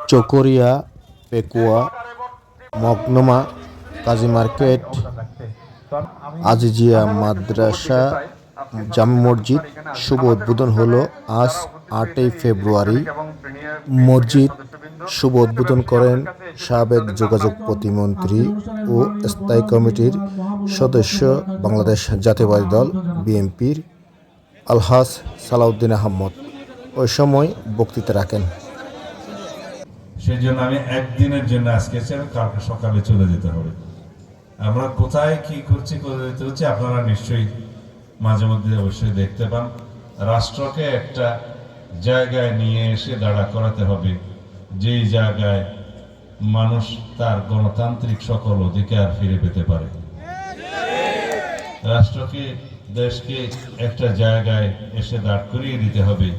চকরিয়া, পেকুয়া, মগনমা, কাজী market, Azizia মাদ্রাসা জামে মসজিদ শুভ উদ্বোধন হলো আজ 8ই ফেব্রুয়ারি। মসজিদ শুভ উদ্বোধন করেন সাবেক যোগাযোগ প্রতিমন্ত্রী ও স্থায়ী কমিটির সদস্য বাংলাদেশ জাতীয়তাবাদী দল বিএনপির আলহাজ সালাউদ্দিন আহমদ। ওই সময় বক্তৃতা রাখেন। সেই জন্য আমি একদিনের জন্য আজকে কালকে সকালে চলে যেতে হবে। আমরা কোথায় কি করছি করে যেতে হচ্ছে আপনারা নিশ্চয়ই মাঝে মধ্যে অবশ্যই দেখতে পান। রাষ্ট্রকে একটা জায়গায় নিয়ে এসে দাঁড়া করাতে হবে, যেই জায়গায় মানুষ তার গণতান্ত্রিক সকল অধিকার ফিরে পেতে পারে। রাষ্ট্রকে, দেশকে একটা জায়গায় এসে দাঁড় করিয়ে দিতে হবে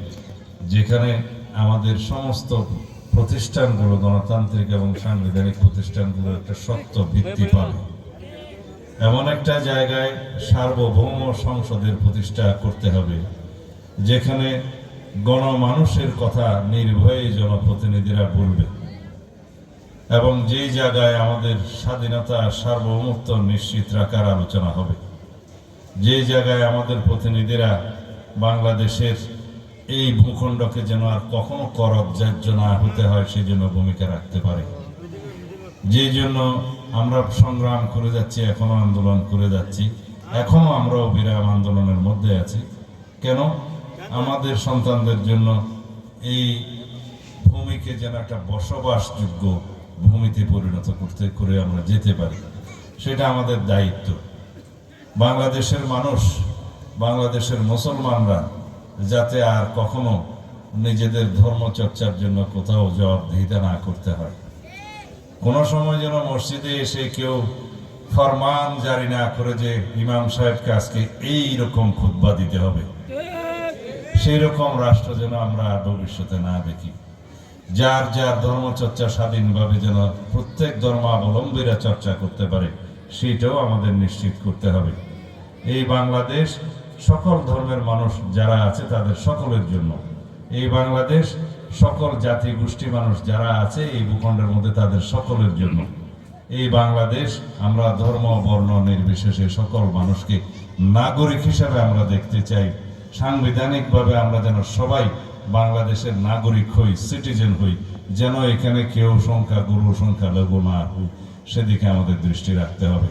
যেখানে আমাদের সমস্ত প্রতিষ্ঠানগুলো, গণতান্ত্রিক এবং সাংবিধানিক প্রতিষ্ঠানগুলো একটা শক্ত ভিত্তি পাবে। এমন একটা জায়গায় সার্বভৌম সংসদের প্রতিষ্ঠা করতে হবে যেখানে গণমানুষের কথা নির্ভয়ে জনপ্রতিনিধিরা বলবে, এবং যেই জায়গায় আমাদের স্বাধীনতা, সার্বভৌমত্ব নিশ্চিত রাখার আলোচনা হবে, যে জায়গায় আমাদের প্রতিনিধিরা বাংলাদেশের এই ভূখণ্ডকে যেন আর কখনো করজ্জার্য না হতে হয় সেই জন্য ভূমিকা রাখতে পারে। যে জন্য আমরা সংগ্রাম করে যাচ্ছি, এখনো আন্দোলন করে যাচ্ছি, এখনো আমরা অবিরাম আন্দোলনের মধ্যে আছি। কেন? আমাদের সন্তানদের জন্য এই ভূমিকে যেন একটা বসবাসযোগ্য ভূমিতে পরিণত করতে করে আমরা যেতে পারি, সেটা আমাদের দায়িত্ব। বাংলাদেশের মানুষ, বাংলাদেশের মুসলমানরা যাতে আর কখনো নিজেদের ধর্মচর্চার জন্য কোথাও জবাবদিহিতা না করতে হয়। কোনো সময় যেন মসজিদে এসে কেউ ফরমান জারি না করে যে ইমাম সাহেবকে আজকে এইরকম খুতবা দিতে হবে, সেই রকম রাষ্ট্র যেন আমরা ভবিষ্যতে না দেখি। যার যার ধর্মচর্চা স্বাধীনভাবে যেন প্রত্যেক ধর্মাবলম্বীরা চর্চা করতে পারে, সেটাও আমাদের নিশ্চিত করতে হবে। এই বাংলাদেশ সকল ধর্মের মানুষ যারা আছে তাদের সকলের জন্য, এই বাংলাদেশ সকল জাতি গোষ্ঠী মানুষ যারা আছে এই ভূখণ্ডের মধ্যে তাদের সকলের জন্য। এই বাংলাদেশ আমরা ধর্ম বর্ণ নির্বিশেষে সকল মানুষকে নাগরিক হিসেবে আমরা দেখতে চাই। সাংবিধানিকভাবে আমরা যেন সবাই বাংলাদেশের নাগরিক হই, সিটিজেন হই, যেন এখানে কেউ সংখ্যাগুরু সংখ্যালঘু না হই, সেদিকে আমাদের দৃষ্টি রাখতে হবে।